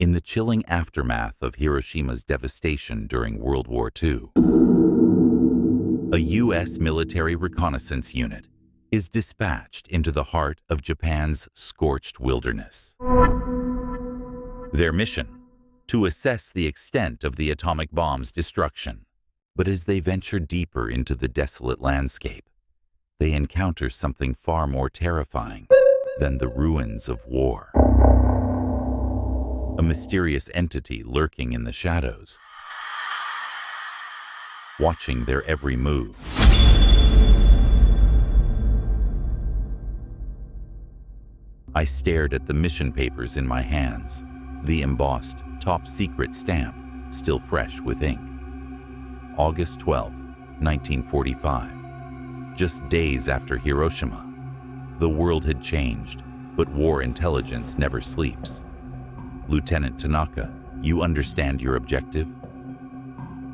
In the chilling aftermath of Hiroshima's devastation during World War II, a U.S. military reconnaissance unit is dispatched into the heart of Japan's scorched wilderness. Their mission? To assess the extent of the atomic bomb's destruction. But as they venture deeper into the desolate landscape, they encounter something far more terrifying than the ruins of war. A mysterious entity lurking in the shadows, watching their every move. I stared at the mission papers in my hands, the embossed top secret stamp still fresh with ink. August 12, 1945. Just days after Hiroshima. The world had changed, but war intelligence never sleeps. Lieutenant Tanaka, you understand your objective?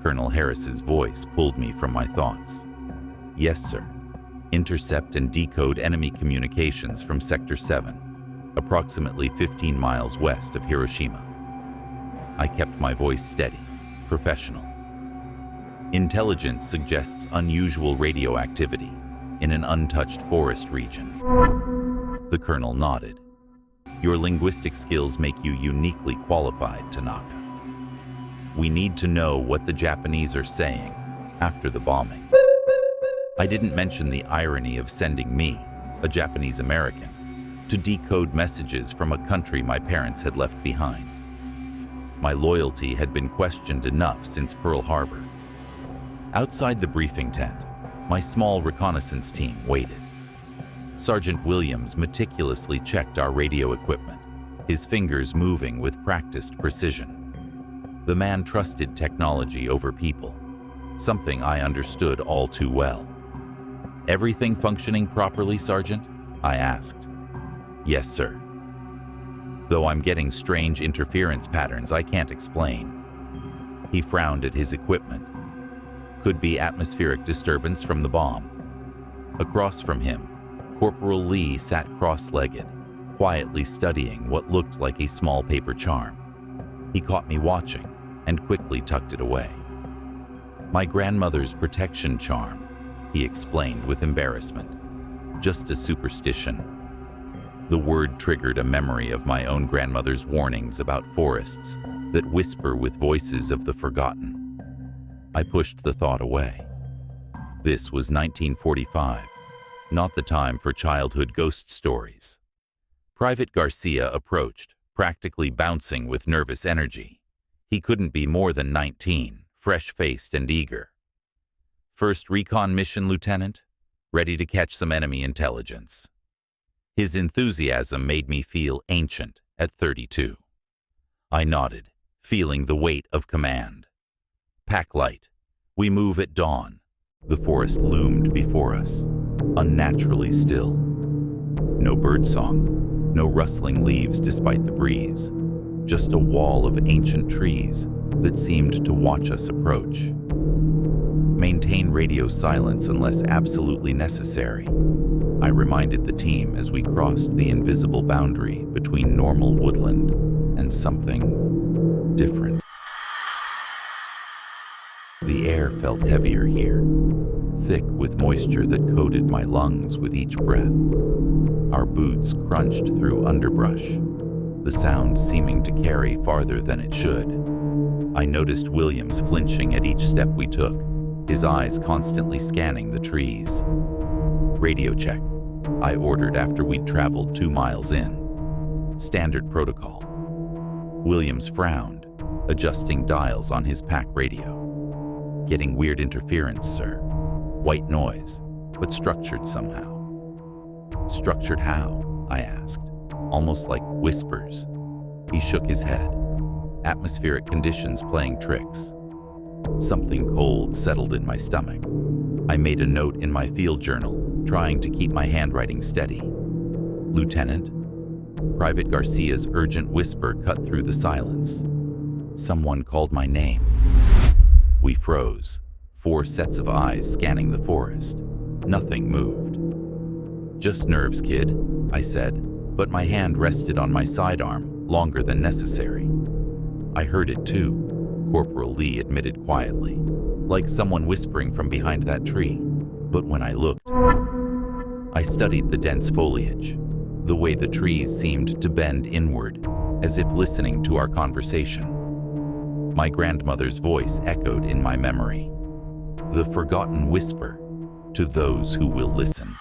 Colonel Harris's voice pulled me from my thoughts. Yes, sir. Intercept and decode enemy communications from Sector 7, approximately 15 miles west of Hiroshima. I kept my voice steady, professional. Intelligence suggests unusual radioactivity in an untouched forest region. The colonel nodded. Your linguistic skills make you uniquely qualified, Tanaka. We need to know what the Japanese are saying after the bombing. I didn't mention the irony of sending me, a Japanese American, to decode messages from a country my parents had left behind. My loyalty had been questioned enough since Pearl Harbor. Outside the briefing tent, my small reconnaissance team waited. Sergeant Williams meticulously checked our radio equipment, his fingers moving with practiced precision. The man trusted technology over people, something I understood all too well. Everything functioning properly, Sergeant? I asked. Yes, sir. Though I'm getting strange interference patterns I can't explain. He frowned at his equipment. Could be atmospheric disturbance from the bomb. Across from him, Corporal Lee sat cross-legged, quietly studying what looked like a small paper charm. He caught me watching and quickly tucked it away. My grandmother's protection charm, he explained with embarrassment. Just a superstition. The word triggered a memory of my own grandmother's warnings about forests that whisper with voices of the forgotten. I pushed the thought away. This was 1945, not the time for childhood ghost stories. Private Garcia approached, practically bouncing with nervous energy. He couldn't be more than 19, fresh-faced and eager. First recon mission, Lieutenant? Ready to catch some enemy intelligence. His enthusiasm made me feel ancient at 32. I nodded, feeling the weight of command. Pack light. We move at dawn. The forest loomed before us, unnaturally still. No birdsong, no rustling leaves despite the breeze, just a wall of ancient trees that seemed to watch us approach. Maintain radio silence unless absolutely necessary, I reminded the team as we crossed the invisible boundary between normal woodland and something different. The air felt heavier here, thick with moisture that coated my lungs with each breath. Our boots crunched through underbrush, the sound seeming to carry farther than it should. I noticed Williams flinching at each step we took, his eyes constantly scanning the trees. Radio check, I ordered after we'd traveled 2 miles in. Standard protocol. Williams frowned, adjusting dials on his pack radio. Getting weird interference, sir. White noise, but structured somehow. Structured how? I asked, almost like whispers. He shook his head. Atmospheric conditions playing tricks. Something cold settled in my stomach. I made a note in my field journal, trying to keep my handwriting steady. Lieutenant? Private Garcia's urgent whisper cut through the silence. Someone called my name. We froze, 4 sets of eyes scanning the forest. Nothing moved. Just nerves, kid, I said, but my hand rested on my sidearm longer than necessary. I heard it too, Corporal Lee admitted quietly, like someone whispering from behind that tree. But when I looked, I studied the dense foliage, the way the trees seemed to bend inward, as if listening to our conversation. My grandmother's voice echoed in my memory, the forgotten whisper to those who will listen.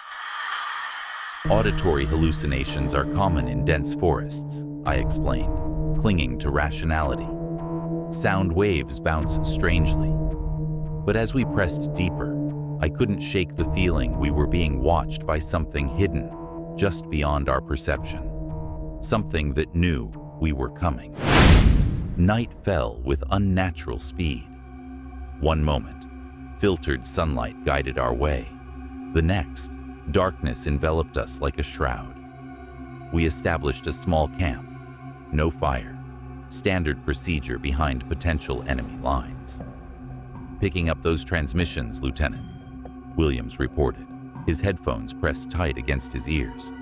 Auditory hallucinations are common in dense forests, I explained, clinging to rationality. Sound waves bounce strangely. But as we pressed deeper, I couldn't shake the feeling we were being watched by something hidden, just beyond our perception. Something that knew we were coming. Night fell with unnatural speed. One moment, filtered sunlight guided our way. The next, darkness enveloped us like a shroud. We established a small camp. No fire. Standard procedure behind potential enemy lines. "Picking up those transmissions, Lieutenant," Williams reported, his headphones pressed tight against his ears.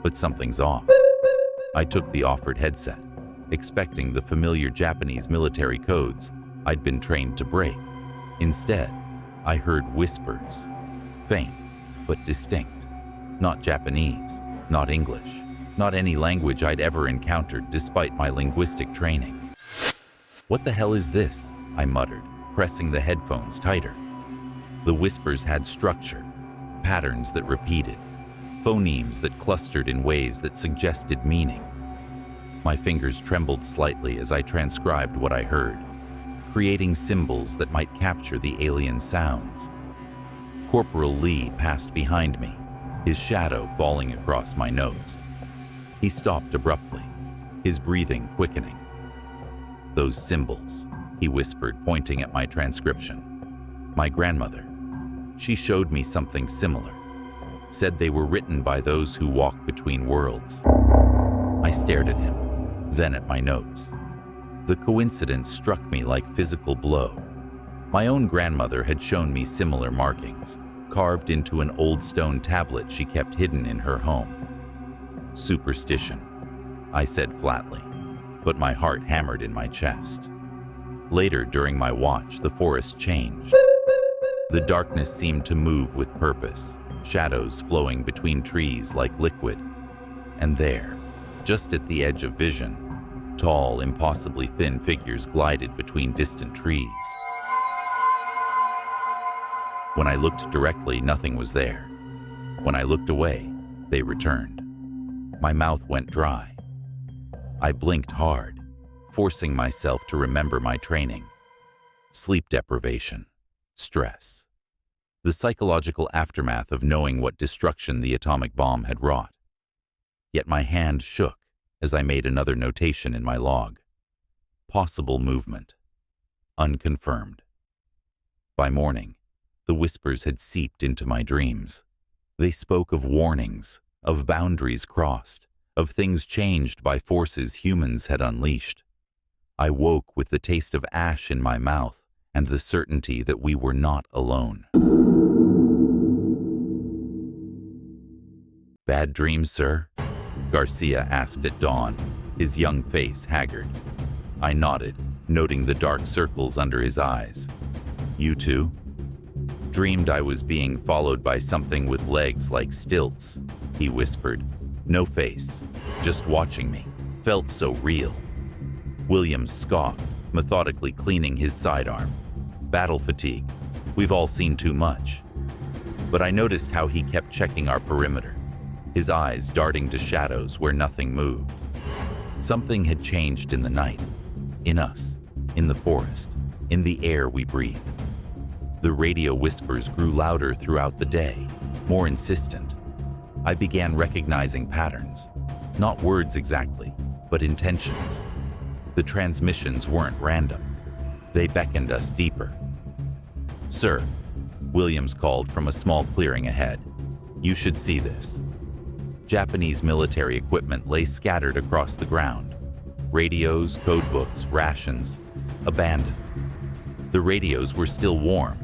"But something's off." I took the offered headset, expecting the familiar Japanese military codes I'd been trained to break. Instead, I heard whispers, faint but distinct. Not Japanese, not English, not any language I'd ever encountered despite my linguistic training. "What the hell is this?" I muttered, pressing the headphones tighter. The whispers had structure, patterns that repeated, phonemes that clustered in ways that suggested meaning. My fingers trembled slightly as I transcribed what I heard, creating symbols that might capture the alien sounds. Corporal Lee passed behind me, his shadow falling across my notes. He stopped abruptly, his breathing quickening. "Those symbols," he whispered, pointing at my transcription. "My grandmother. She showed me something similar. Said they were written by those who walk between worlds." I stared at him, then at my notes. The coincidence struck me like physical blow. My own grandmother had shown me similar markings, carved into an old stone tablet she kept hidden in her home. "Superstition," I said flatly, but my heart hammered in my chest. Later during my watch, the forest changed. The darkness seemed to move with purpose, shadows flowing between trees like liquid. And there, just at the edge of vision, tall, impossibly thin figures glided between distant trees. When I looked directly, nothing was there. When I looked away, they returned. My mouth went dry. I blinked hard, forcing myself to remember my training. Sleep deprivation, stress. The psychological aftermath of knowing what destruction the atomic bomb had wrought. Yet my hand shook as I made another notation in my log. Possible movement. Unconfirmed. By morning, the whispers had seeped into my dreams. They spoke of warnings, of boundaries crossed, of things changed by forces humans had unleashed. I woke with the taste of ash in my mouth and the certainty that we were not alone. "Bad dreams, sir?" Garcia asked at dawn, his young face haggard. I nodded, noting the dark circles under his eyes. "You too?" "Dreamed I was being followed by something with legs like stilts," he whispered. "No face, just watching me. Felt so real." Williams scoffed, methodically cleaning his sidearm. "Battle fatigue. We've all seen too much." But I noticed how he kept checking our perimeter, his eyes darting to shadows where nothing moved. Something had changed in the night, in us, in the forest, in the air we breathed. The radio whispers grew louder throughout the day, more insistent. I began recognizing patterns, not words exactly, but intentions. The transmissions weren't random. They beckoned us deeper. "Sir," Williams called from a small clearing ahead. "You should see this." Japanese military equipment lay scattered across the ground. Radios, codebooks, rations, abandoned. The radios were still warm,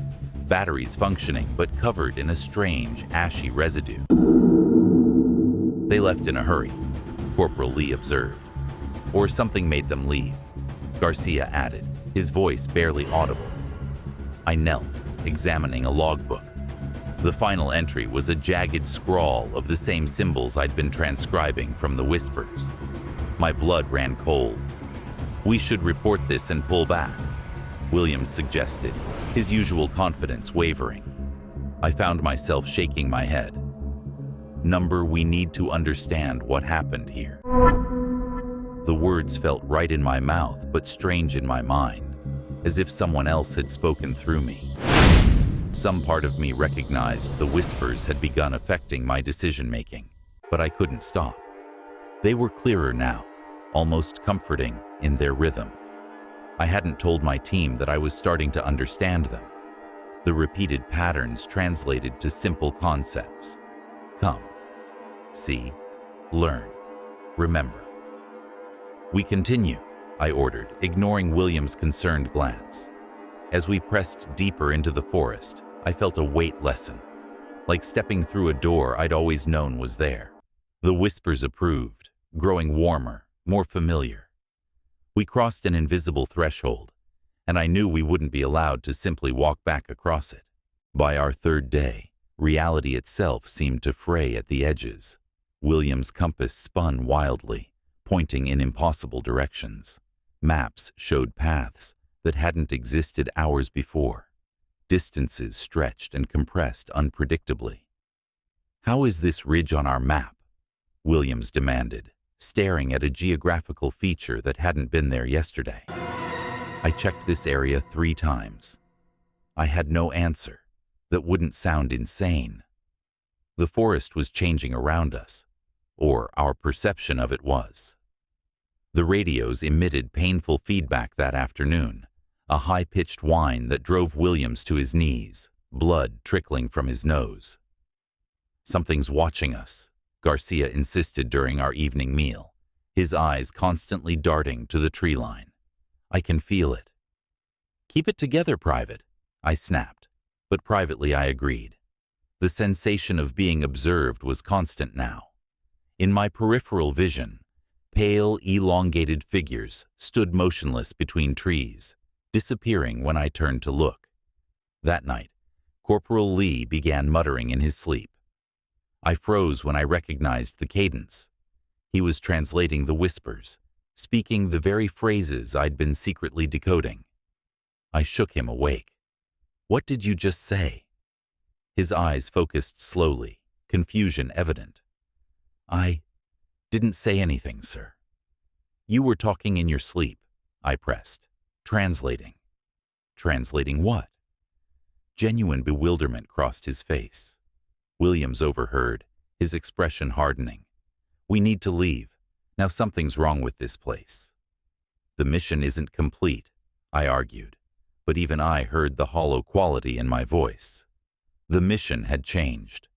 batteries functioning, but covered in a strange, ashy residue. "They left in a hurry," Corporal Lee observed. "Or something made them leave. Garcia added, his voice barely audible. I knelt, examining a logbook. The final entry was a jagged scrawl of the same symbols I'd been transcribing from the whispers. My blood ran cold. We should report this and pull back, Williams suggested, his usual confidence wavering. I found myself shaking my head. Number, we need to understand what happened here. The words felt right in my mouth, but strange in my mind, as if someone else had spoken through me. Some part of me recognized the whispers had begun affecting my decision-making, but I couldn't stop. They were clearer now, almost comforting in their rhythm. I hadn't told my team that I was starting to understand them. The repeated patterns translated to simple concepts. Come, see, learn, remember. We continue, I ordered, ignoring William's concerned glance. As we pressed deeper into the forest, I felt a weight lessen, like stepping through a door I'd always known was there. The whispers approved, growing warmer, more familiar. We crossed an invisible threshold, and I knew we wouldn't be allowed to simply walk back across it. By our third day, reality itself seemed to fray at the edges. William's compass spun wildly, pointing in impossible directions. Maps showed paths that hadn't existed hours before. Distances stretched and compressed unpredictably. How is this ridge on our map? Williams demanded, staring at a geographical feature that hadn't been there yesterday. I checked this area 3 times. I had no answer that wouldn't sound insane. The forest was changing around us, or our perception of it was. The radios emitted painful feedback that afternoon, a high-pitched whine that drove Williams to his knees, blood trickling from his nose. Something's watching us, Garcia insisted during our evening meal, his eyes constantly darting to the tree line. I can feel it. Keep it together, Private, I snapped, but privately I agreed. The sensation of being observed was constant now. In my peripheral vision, pale, elongated figures stood motionless between trees, disappearing when I turned to look. That night, Corporal Lee began muttering in his sleep. I froze when I recognized the cadence. He was translating the whispers, speaking the very phrases I'd been secretly decoding. I shook him awake. What did you just say? His eyes focused slowly, confusion evident. I didn't say anything, sir. You were talking in your sleep, I pressed. Translating. Translating what? Genuine bewilderment crossed his face. Williams overheard, his expression hardening. We need to leave. Now something's wrong with this place. The mission isn't complete, I argued, but even I heard the hollow quality in my voice. The mission had changed.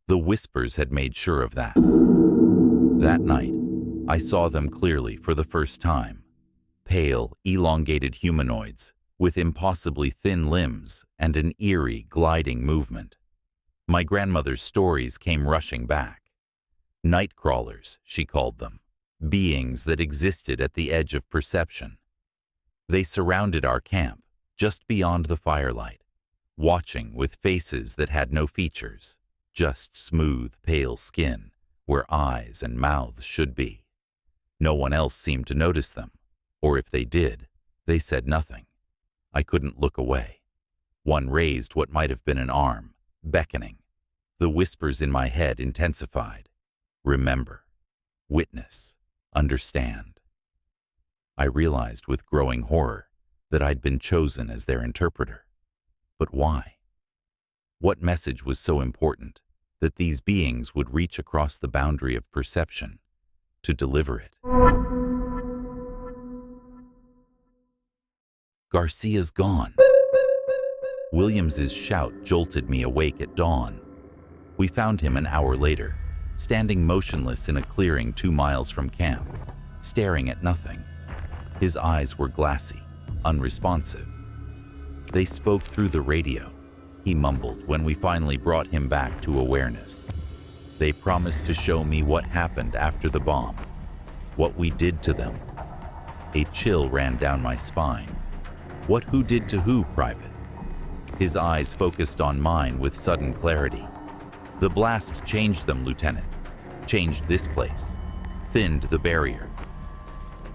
The whispers had made sure of that. That night, I saw them clearly for the first time. Pale, elongated humanoids with impossibly thin limbs and an eerie, gliding movement. My grandmother's stories came rushing back. Nightcrawlers, she called them, beings that existed at the edge of perception. They surrounded our camp, just beyond the firelight, watching with faces that had no features, just smooth, pale skin where eyes and mouths should be. No one else seemed to notice them, or if they did, they said nothing. I couldn't look away. One raised what might have been an arm, beckoning. The whispers in my head intensified. Remember, witness, understand. I realized with growing horror that I'd been chosen as their interpreter. But why? What message was so important that these beings would reach across the boundary of perception to deliver it? Garcia's gone. Williams's shout jolted me awake at dawn. We found him an hour later, standing motionless in a clearing 2 miles from camp, staring at nothing. His eyes were glassy, unresponsive. They spoke through the radio, he mumbled when we finally brought him back to awareness. They promised to show me what happened after the bomb, what we did to them. A chill ran down my spine. What who did to who, Private? His eyes focused on mine with sudden clarity. The blast changed them, Lieutenant. Changed this place. Thinned the barrier.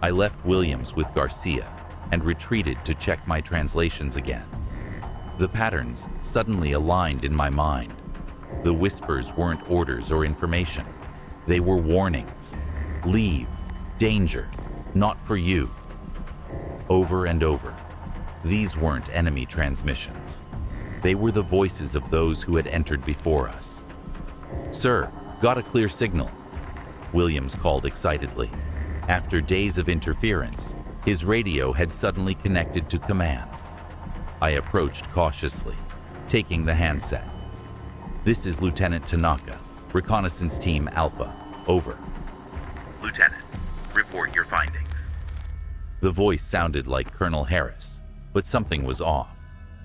I left Williams with Garcia and retreated to check my translations again. The patterns suddenly aligned in my mind. The whispers weren't orders or information. They were warnings. Leave. Danger. Not for you. Over and over. These weren't enemy transmissions. They were the voices of those who had entered before us. "Sir, got a clear signal," Williams called excitedly. After days of interference, his radio had suddenly connected to command. I approached cautiously, taking the handset. "This is Lieutenant Tanaka, Reconnaissance Team Alpha. Over." "Lieutenant, report your findings." The voice sounded like Colonel Harris, but something was off.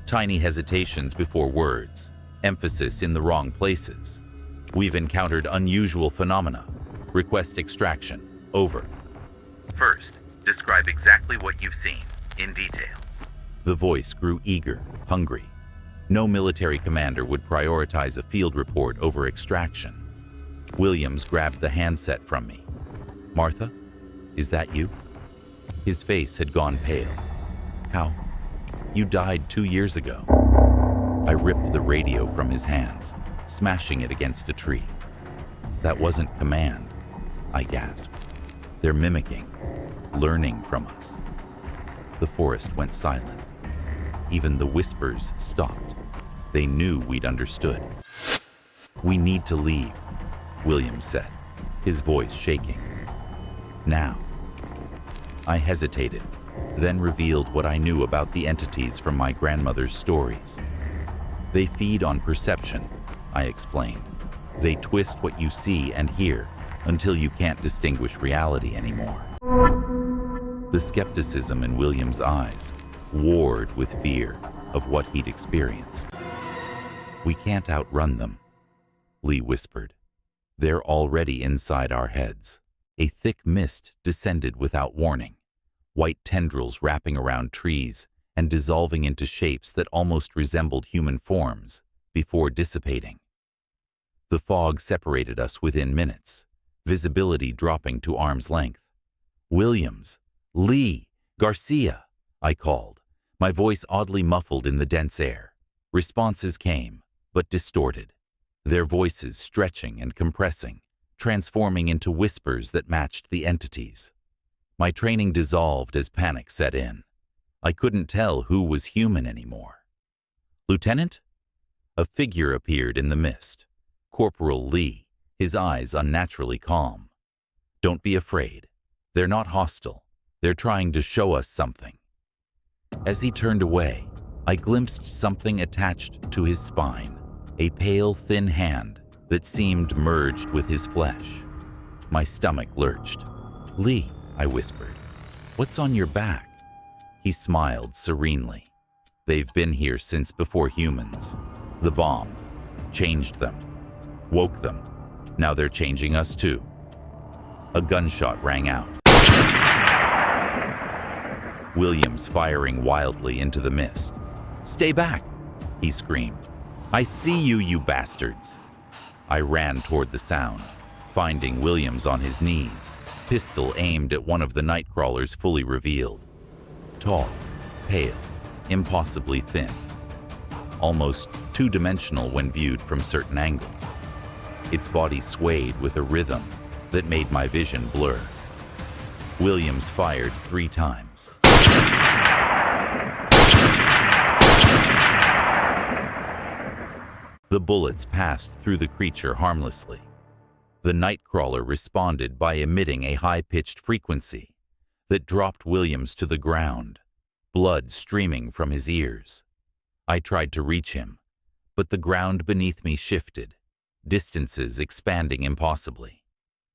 Tiny hesitations before words, emphasis in the wrong places. "We've encountered unusual phenomena. Request extraction. Over." "First, describe exactly what you've seen, in detail." The voice grew eager, hungry. No military commander would prioritize a field report over extraction. Williams grabbed the handset from me. "Martha, is that you?" His face had gone pale. "How? You died 2 years ago." I ripped the radio from his hands, smashing it against a tree. "That wasn't command," I gasped. "They're mimicking, learning from us." The forest went silent. Even the whispers stopped. They knew we'd understood. "We need to leave," Williams said, his voice shaking. "Now." I hesitated, then revealed what I knew about the entities from my grandmother's stories. "They feed on perception," I explained. "They twist what you see and hear until you can't distinguish reality anymore." The skepticism in Williams' eyes warred with fear of what he'd experienced. "We can't outrun them," Lee whispered. "They're already inside our heads." A thick mist descended without warning, white tendrils wrapping around trees and dissolving into shapes that almost resembled human forms before dissipating. The fog separated us within minutes, visibility dropping to arm's length. "Williams! Lee! Garcia!" I called, my voice oddly muffled in the dense air. Responses came, but distorted, their voices stretching and compressing, transforming into whispers that matched the entities. My training dissolved as panic set in. I couldn't tell who was human anymore. "Lieutenant?" A figure appeared in the mist. Corporal Lee, his eyes unnaturally calm. "Don't be afraid. They're not hostile. They're trying to show us something." As he turned away, I glimpsed something attached to his spine, a pale, thin hand that seemed merged with his flesh. My stomach lurched. "Lee," I whispered, "what's on your back?" He smiled serenely. "They've been here since before humans. The bomb changed them, woke them. Now they're changing us too." A gunshot rang out. Williams firing wildly into the mist. "Stay back," he screamed. "I see you, you bastards." I ran toward the sound, finding Williams on his knees, pistol aimed at one of the Nightcrawlers fully revealed. Tall, pale, impossibly thin. Almost two-dimensional when viewed from certain angles. Its body swayed with a rhythm that made my vision blur. Williams fired 3 times. The bullets passed through the creature harmlessly. The Nightcrawler responded by emitting a high-pitched frequency that dropped Williams to the ground, blood streaming from his ears. I tried to reach him, but the ground beneath me shifted, distances expanding impossibly.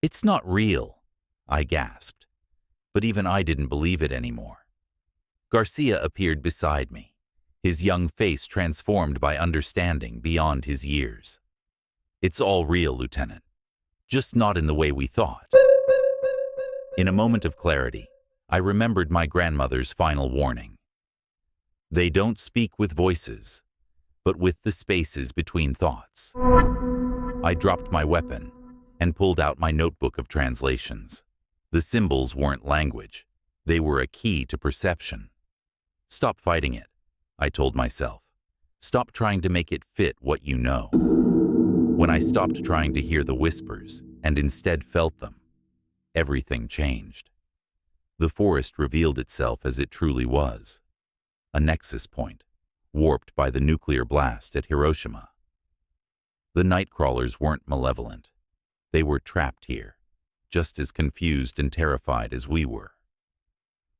"It's not real," I gasped, but even I didn't believe it anymore. Garcia appeared beside me, his young face transformed by understanding beyond his years. "It's all real, Lieutenant, just not in the way we thought." In a moment of clarity, I remembered my grandmother's final warning. They don't speak with voices, but with the spaces between thoughts. I dropped my weapon and pulled out my notebook of translations. The symbols weren't language. They were a key to perception. Stop fighting it, I told myself. Stop trying to make it fit what you know. When I stopped trying to hear the whispers and instead felt them, everything changed. The forest revealed itself as it truly was. A nexus point, warped by the nuclear blast at Hiroshima. The Nightcrawlers weren't malevolent. They were trapped here, just as confused and terrified as we were.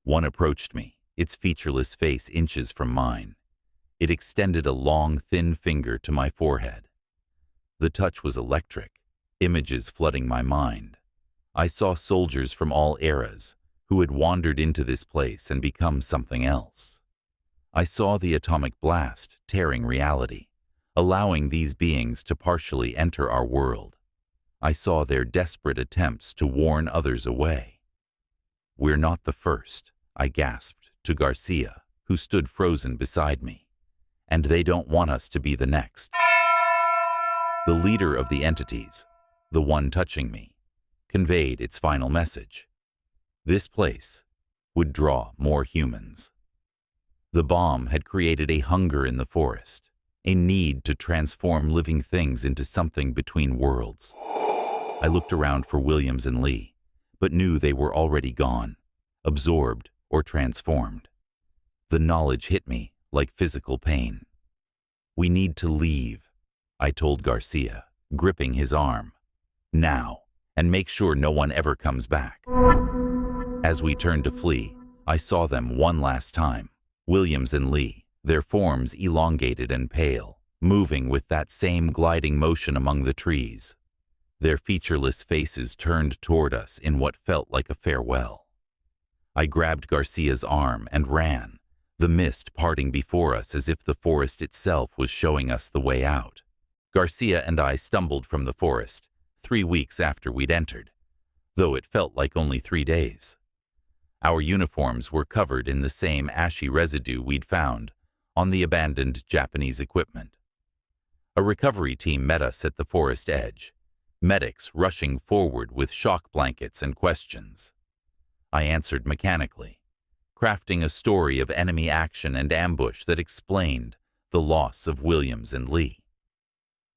One approached me, its featureless face inches from mine. It extended a long, thin finger to my forehead. The touch was electric, images flooding my mind. I saw soldiers from all eras who had wandered into this place and become something else. I saw the atomic blast tearing reality, allowing these beings to partially enter our world. I saw their desperate attempts to warn others away. "We're not the first," I gasped to Garcia, who stood frozen beside me. "And they don't want us to be the next." The leader of the entities, the one touching me, conveyed its final message. This place would draw more humans. The bomb had created a hunger in the forest, a need to transform living things into something between worlds. I looked around for Williams and Lee, but knew they were already gone, absorbed or transformed. The knowledge hit me like physical pain. "We need to leave," I told Garcia, gripping his arm. "Now, and make sure no one ever comes back." As we turned to flee, I saw them one last time, Williams and Lee, their forms elongated and pale, moving with that same gliding motion among the trees. Their featureless faces turned toward us in what felt like a farewell. I grabbed Garcia's arm and ran, the mist parting before us as if the forest itself was showing us the way out. Garcia and I stumbled from the forest 3 weeks after we'd entered, though it felt like only 3 days. Our uniforms were covered in the same ashy residue we'd found on the abandoned Japanese equipment. A recovery team met us at the forest edge, medics rushing forward with shock blankets and questions. I answered mechanically, crafting a story of enemy action and ambush that explained the loss of Williams and Lee.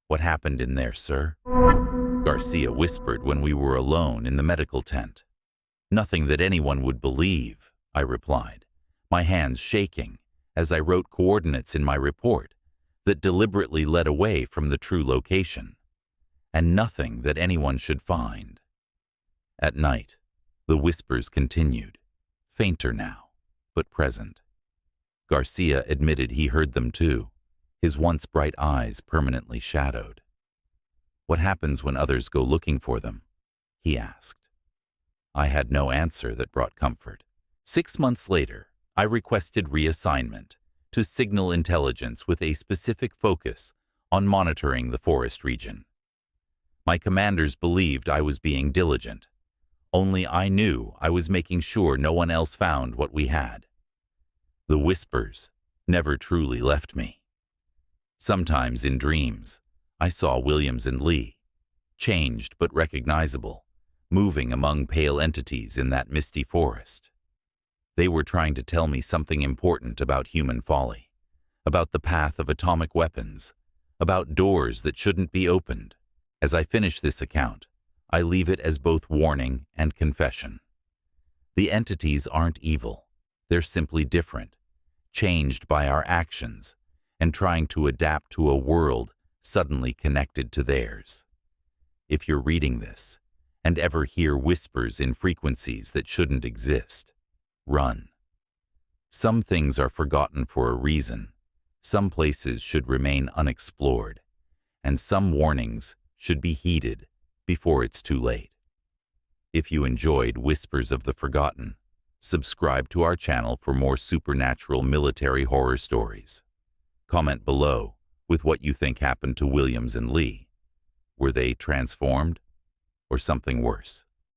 "What happened in there, sir?" Garcia whispered when we were alone in the medical tent. "Nothing that anyone would believe," I replied, my hands shaking as I wrote coordinates in my report that deliberately led away from the true location, and nothing that anyone should find. At night, the whispers continued, fainter now, but present. Garcia admitted he heard them too, his once bright eyes permanently shadowed. "What happens when others go looking for them?" he asked. I had no answer that brought comfort. 6 months later, I requested reassignment to signal intelligence with a specific focus on monitoring the forest region. My commanders believed I was being diligent. Only I knew I was making sure no one else found what we had. The whispers never truly left me. Sometimes in dreams, I saw Williams and Lee, changed but recognizable, moving among pale entities in that misty forest. They were trying to tell me something important about human folly, about the path of atomic weapons, about doors that shouldn't be opened. As I finish this account, I leave it as both warning and confession. The entities aren't evil. They're simply different, changed by our actions, and trying to adapt to a world suddenly connected to theirs. If you're reading this, and ever hear whispers in frequencies that shouldn't exist, run. Some things are forgotten for a reason, some places should remain unexplored, and some warnings should be heeded before it's too late. If you enjoyed Whispers of the Forgotten, subscribe to our channel for more supernatural military horror stories. Comment below with what you think happened to Williams and Lee. Were they transformed? Or something worse?